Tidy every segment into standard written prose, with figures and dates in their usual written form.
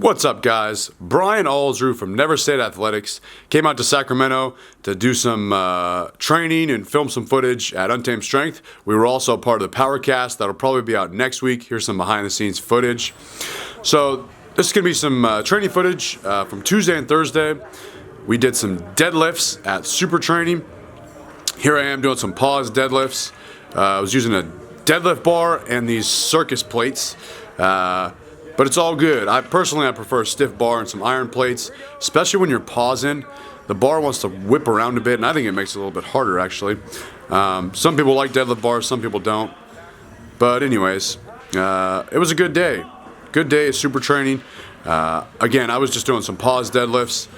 What's up, guys? Brian Alsruhe from Never State Athletics came out to Sacramento to do some training and film some footage at Untamed Strength. We were also part of the Powercast. That'll probably be out next week. Here's some behind-the-scenes footage. So this is going to be some training footage from Tuesday and Thursday. We did some deadlifts at SuperTraining. Here I am doing some pause deadlifts. I was using a deadlift bar and these circus plates. But it's all good. I prefer a stiff bar and some iron plates, especially when you're pausing. The bar wants to whip around a bit, and I think it makes it a little bit harder, actually. Some people like deadlift bars, some people don't. But anyways, it was a good day. Good day at SuperTraining. Again, I was just doing some pause deadlifts.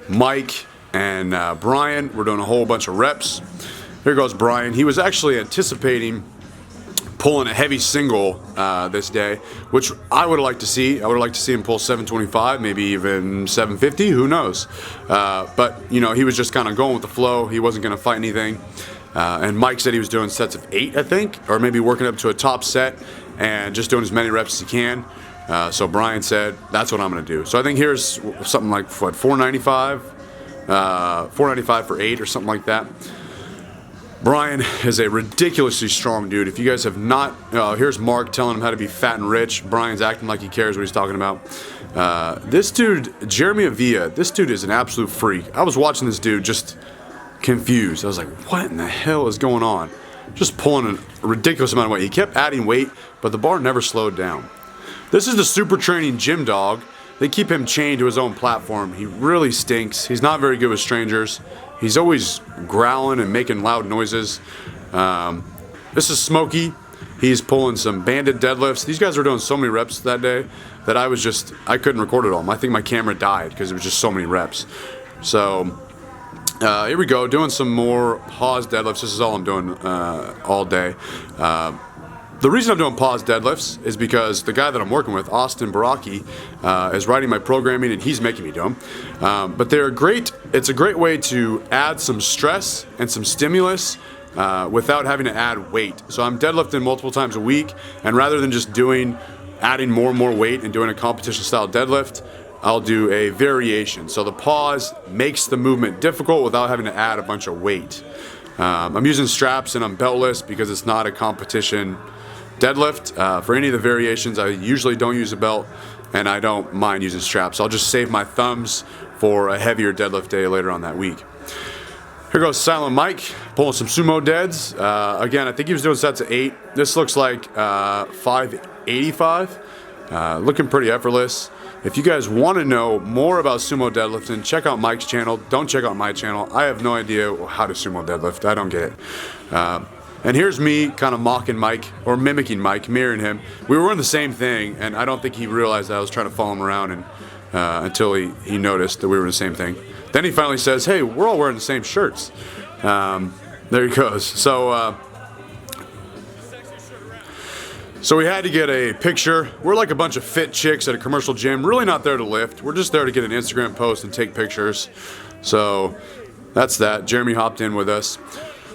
Mike and Brian were doing a whole bunch of reps. Here goes Brian. He was actually anticipating pulling a heavy single this day, which I would have liked to see. I would have liked to see him pull 725, maybe even 750, who knows. But, you know, he was just kind of going with the flow. He wasn't going to fight anything. And Mike said he was doing sets of 8, I think, or maybe working up to a top set and just doing as many reps as he can. So Brian said, that's what I'm going to do. So I think here's something like, what, 495? 495 for 8 or something like that. Brian is a ridiculously strong dude. If you guys have not, here's Mark telling him how to be fat and rich. Brian's acting like he cares what he's talking about. This dude, Jeremy Avilla, this dude is an absolute freak. I was watching this dude just confused. I was like, what in the hell is going on? Just pulling a ridiculous amount of weight. He kept adding weight, but the bar never slowed down. This is the SuperTraining Gym dog. They keep him chained to his own platform. He really stinks. He's not very good with strangers. He's always growling and making loud noises. This is Smokey. He's pulling some banded deadlifts. These guys were doing so many reps that day that I couldn't record it all. I think my camera died because it was just so many reps. So here we go, doing some more pause deadlifts. This is all I'm doing all day. The reason I'm doing pause deadlifts is because the guy that I'm working with, Austin Baraki, is writing my programming and he's making me do them. But they're great. It's a great way to add some stress and some stimulus without having to add weight. So I'm deadlifting multiple times a week, and rather than just adding more and more weight and doing a competition style deadlift, I'll do a variation. So the pause makes the movement difficult without having to add a bunch of weight. I'm using straps and I'm beltless because it's not a competition deadlift. For any of the variations, I usually don't use a belt, and I don't mind using straps. I'll just save my thumbs for a heavier deadlift day later on that week. Here goes Silent Mike, pulling some sumo deads. Again, I think he was doing sets of 8. This looks like 585. Looking pretty effortless. If you guys want to know more about sumo deadlifting, check out Mike's channel. Don't check out my channel. I have no idea how to sumo deadlift. I don't get it. And here's me kind of mocking Mike, or mimicking Mike, mirroring him. We were wearing the same thing, and I don't think he realized that I was trying to follow him around and, until he noticed that we were the same thing. Then he finally says, hey, we're all wearing the same shirts. There he goes. So we had to get a picture. We're like a bunch of fit chicks at a commercial gym, really not there to lift. We're just there to get an Instagram post and take pictures. So that's that. Jeremy hopped in with us.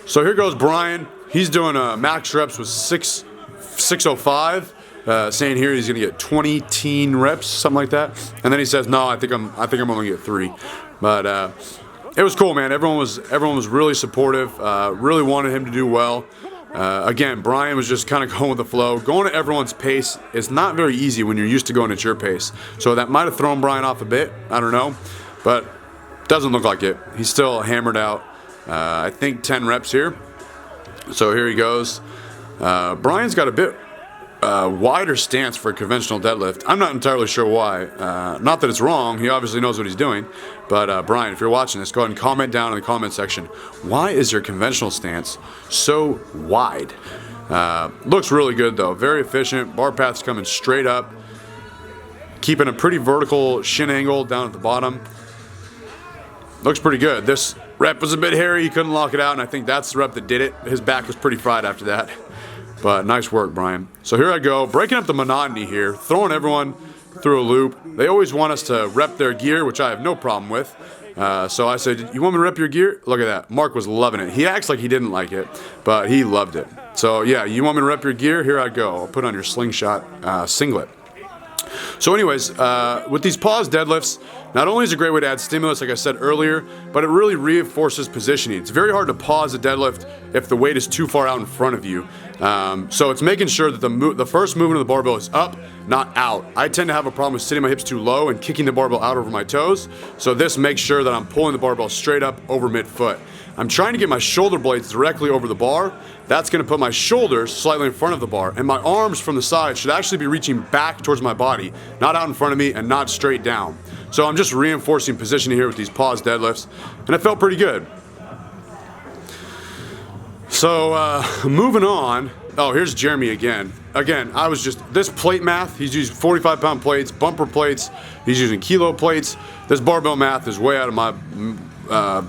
So here goes Brian. He's doing max reps with 605, saying here he's gonna get 20 teen reps, something like that. And then he says, no, I think I'm only gonna get 3. But it was cool, man. Everyone was really supportive. Really wanted him to do well. Again, Brian was just kind of going with the flow. Going at everyone's pace is not very easy when you're used to going at your pace. So that might have thrown Brian off a bit. I don't know, but doesn't look like it. He's still hammered out. I think 10 reps here. So here he goes. Brian's got a bit wider stance for a conventional deadlift. I'm not entirely sure why. Not that it's wrong. He obviously knows what he's doing. But Brian, if you're watching this, go ahead and comment down in the comment section. Why is your conventional stance so wide? Looks really good though. Very efficient. Bar path's coming straight up. Keeping a pretty vertical shin angle down at the bottom. Looks pretty good. This rep was a bit hairy. He couldn't lock it out, and I think that's the rep that did it. His back was pretty fried after that. But nice work, Brian. So here I go, breaking up the monotony here, throwing everyone through a loop. They always want us to rep their gear, which I have no problem with. So I said, you want me to rep your gear? Look at that. Mark was loving it. He acts like he didn't like it, but he loved it. So yeah, you want me to rep your gear? Here I go. I'll put on your slingshot singlet. So anyways, with these pause deadlifts, not only is it a great way to add stimulus, like I said earlier, but it really reinforces positioning. It's very hard to pause a deadlift if the weight is too far out in front of you. So it's making sure that the first movement of the barbell is up, not out. I tend to have a problem with sitting my hips too low and kicking the barbell out over my toes. So this makes sure that I'm pulling the barbell straight up over midfoot. I'm trying to get my shoulder blades directly over the bar. That's gonna put my shoulders slightly in front of the bar, and my arms from the side should actually be reaching back towards my body, not out in front of me and not straight down. So I'm just reinforcing positioning here with these pause deadlifts, and it felt pretty good. So moving on. Oh, here's Jeremy again. Again, this plate math, he's using 45-pound plates, bumper plates, he's using kilo plates. This barbell math is way out of my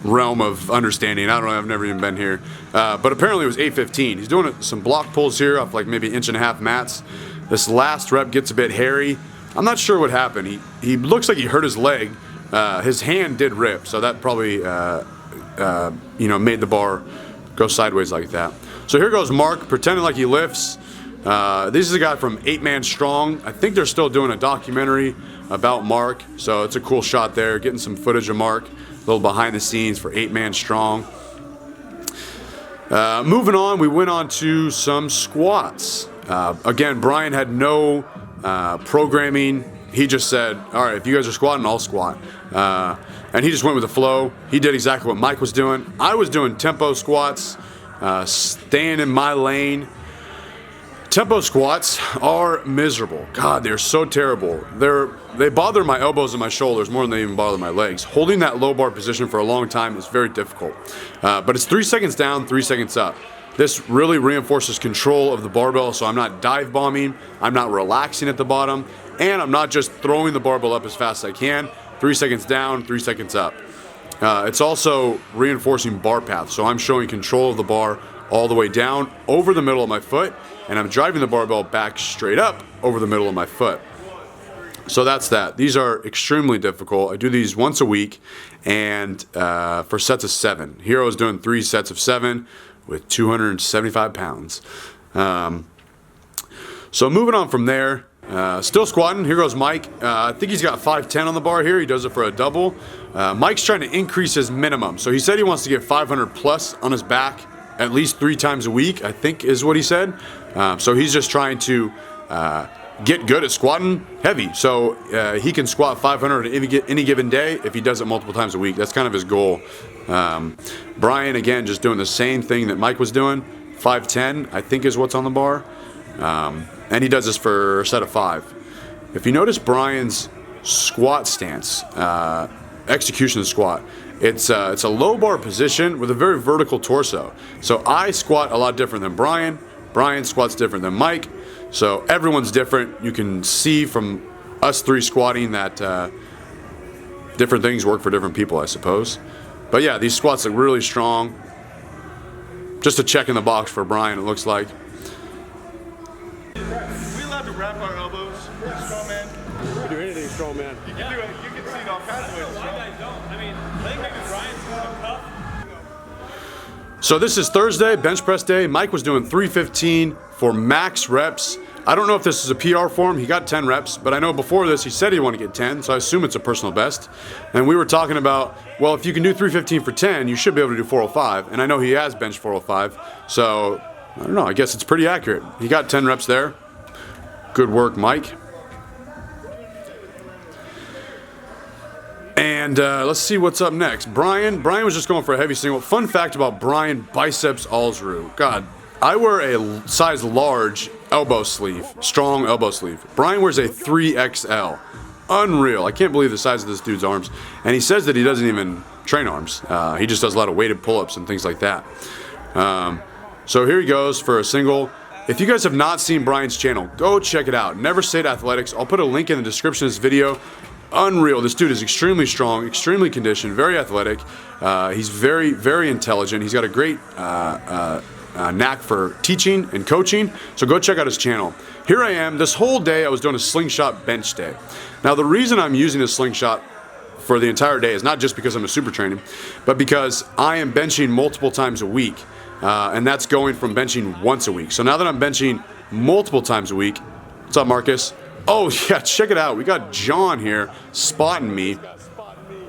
realm of understanding. I don't know, I've never even been here. But apparently it was 815. He's doing some block pulls here off like maybe 1.5 inch mats. This last rep gets a bit hairy. I'm not sure what happened. He looks like he hurt his leg. His hand did rip, so that probably made the bar go sideways like that. So here goes Mark pretending like he lifts. This is a guy from 8 Man Strong. I think they're still doing a documentary about Mark, so it's a cool shot there, getting some footage of Mark. A little behind the scenes for 8 Man Strong. Moving on, we went on to some squats. Again, Brian had no programming. He just said, all right, if you guys are squatting, I'll squat. And he just went with the flow. He did exactly what Mike was doing. I was doing tempo squats, staying in my lane. Tempo squats are miserable. God, they're so terrible. They bother my elbows and my shoulders more than they even bother my legs. Holding that low bar position for a long time is very difficult. But it's 3 seconds down, 3 seconds up. This really reinforces control of the barbell, so I'm not dive bombing, I'm not relaxing at the bottom, and I'm not just throwing the barbell up as fast as I can. 3 seconds down, 3 seconds up. It's also reinforcing bar path, so I'm showing control of the bar all the way down over the middle of my foot, and I'm driving the barbell back straight up over the middle of my foot. So that's that. These are extremely difficult. I do these once a week, and for sets of 7. Here I was doing 3 sets of 7 with 275 pounds. So moving on from there, still squatting. Here goes Mike. I think he's got 510 on the bar here. He does it for a double. Mike's trying to increase his minimum. So he said he wants to get 500 plus on his back at least 3 times a week, I think is what he said. So he's just trying to get good at squatting heavy. So he can squat 500 any given day if he does it multiple times a week. That's kind of his goal. Brian, again, just doing the same thing that Mike was doing. 510, I think, is what's on the bar. And he does this for a set of 5. If you notice Brian's squat stance, execution squat, it's a low bar position with a very vertical torso. So I squat a lot different than Brian. Brian squats different than Mike. So everyone's different. You can see from us 3 squatting that different things work for different people, I suppose. But yeah, these squats look really strong. Just a check in the box for Brian, it looks like. Are we allowed to wrap our elbows? Strongman? You can do anything, strongman. You can do it. You can see it all kinds of ways. Why guys don't? I mean, I think maybe Brian's doing tough. So this is Thursday, bench press day. Mike was doing 315 for max reps. I don't know if this is a PR for him. He got 10 reps, but I know before this he said he wanted to get 10, so I assume it's a personal best. And we were talking about, well, if you can do 315 for 10, you should be able to do 405. And I know he has benched 405, so I don't know. I guess it's pretty accurate. He got 10 reps there. Good work, Mike. And let's see what's up next. Brian was just going for a heavy single. Fun fact about Brian, biceps Alsruhe. God, I wear a size large elbow sleeve, strong elbow sleeve. Brian wears a 3XL. Unreal. I can't believe the size of this dude's arms. And he says that he doesn't even train arms. He just does a lot of weighted pull-ups and things like that. So here he goes for a single. If you guys have not seen Brian's channel, go check it out. Never Say Athletics. I'll put a link in the description of this video. Unreal. This dude is extremely strong, extremely conditioned, very athletic. He's very, very intelligent. He's got a great knack for teaching and coaching. So go check out his channel. Here I am. This whole day I was doing a slingshot bench day. Now the reason I'm using a slingshot for the entire day is not just because I'm a super training, but because I am benching multiple times a week. And that's going from benching once a week. So now that I'm benching multiple times a week, what's up, Marcus? Oh yeah, check it out. We got John here spotting me.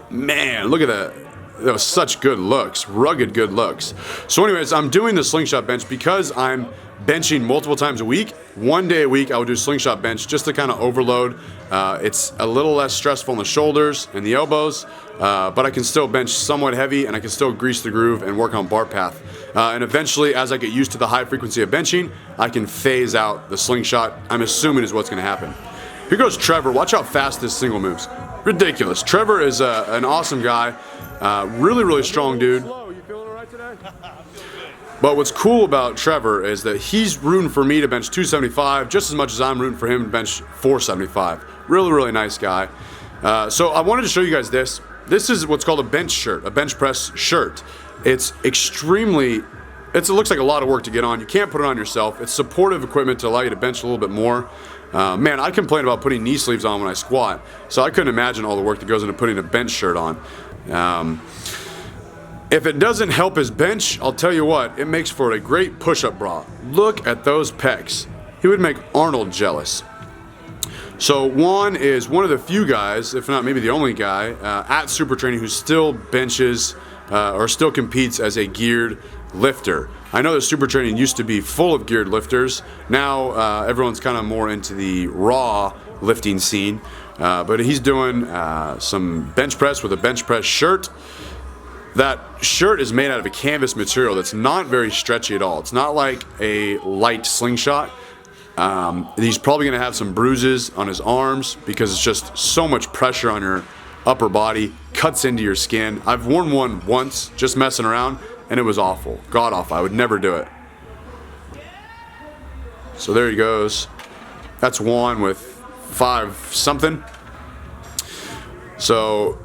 Man, look at that. That was such good looks, rugged good looks. So anyways, I'm doing the slingshot bench because I'm benching multiple times a week. One day a week I will do slingshot bench just to kind of overload. It's a little less stressful on the shoulders and the elbows, but I can still bench somewhat heavy and I can still grease the groove and work on bar path. And eventually, as I get used to the high frequency of benching, I can phase out the slingshot, I'm assuming is what's gonna happen. Here goes Trevor. Watch how fast this single moves. Ridiculous. Trevor is an awesome guy. Really, really strong dude. But what's cool about Trevor is that he's rooting for me to bench 275 just as much as I'm rooting for him to bench 475. Really, really nice guy. So I wanted to show you guys this. This is what's called a bench shirt, a bench press shirt. It's extremely, it looks like a lot of work to get on. You can't put it on yourself. It's supportive equipment to allow you to bench a little bit more. Man, I complain about putting knee sleeves on when I squat, so I couldn't imagine all the work that goes into putting a bench shirt on. If it doesn't help his bench, I'll tell you what, it makes for a great push-up bra. Look at those pecs. He would make Arnold jealous. So Juan is one of the few guys, if not maybe the only guy, at SuperTraining who still benches or still competes as a geared lifter. I know that SuperTraining used to be full of geared lifters. Now everyone's kind of more into the raw lifting scene. But he's doing some bench press with a bench press shirt. That shirt is made out of a canvas material that's not very stretchy at all. It's not like a light slingshot. He's probably going to have some bruises on his arms because it's just so much pressure on your upper body, cuts into your skin. I've worn one once, just messing around, and it was awful. God awful. I would never do it. So there he goes. That's Juan with 5 something. So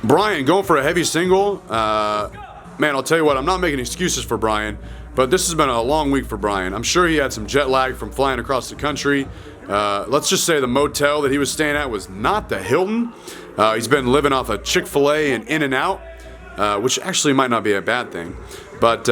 Brian going for a heavy single. Man, I'll tell you what, I'm not making excuses for Brian, but this has been a long week for Brian. I'm sure he had some jet lag from flying across the country. Let's just say the motel that he was staying at was not the Hilton. He's been living off of Chick-fil-A and In-N-Out, which actually might not be a bad thing. But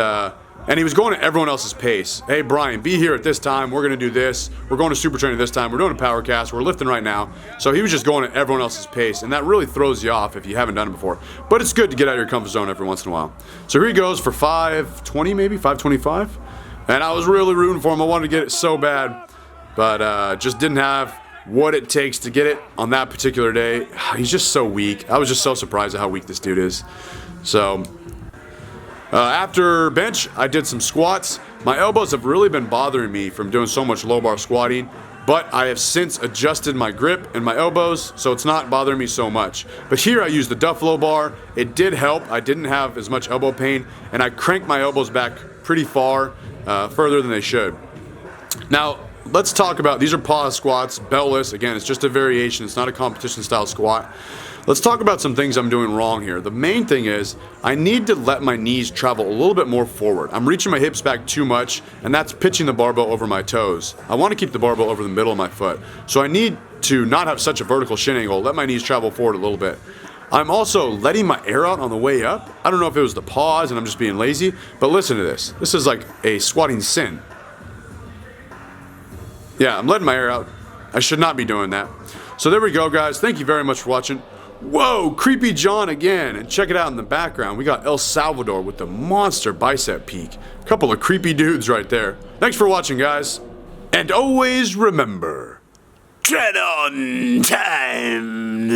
and he was going at everyone else's pace. Hey, Brian, be here at this time. We're going to do this. We're going to super training this time. We're doing a power cast. We're lifting right now. So he was just going at everyone else's pace, and that really throws you off if you haven't done it before. But it's good to get out of your comfort zone every once in a while. So here he goes for 520, maybe 525. And I was really rooting for him. I wanted to get it so bad, but just didn't have what it takes to get it on that particular day. He's just so weak. I was just so surprised at how weak this dude is. So after bench, I did some squats. My elbows have really been bothering me from doing so much low bar squatting, but I have since adjusted my grip and my elbows, so it's not bothering me so much. But here I used the Duffalo bar. It did help. I didn't have as much elbow pain, and I cranked my elbows back pretty far, further than they should. Now, let's talk about, these are pause squats, beltless. Again, it's just a variation. It's not a competition style squat. Let's talk about some things I'm doing wrong here. The main thing is I need to let my knees travel a little bit more forward. I'm reaching my hips back too much, and that's pitching the barbell over my toes. I want to keep the barbell over the middle of my foot. So I need to not have such a vertical shin angle, let my knees travel forward a little bit. I'm also letting my air out on the way up. I don't know if it was the pause and I'm just being lazy, but listen to this. This is like a squatting sin. Yeah, I'm letting my air out. I should not be doing that. So there we go, guys. Thank you very much for watching. Whoa, Creepy John again. And check it out in the background. We got El Salvador with the monster bicep peak. A couple of creepy dudes right there. Thanks for watching, guys. And always remember, tread on time.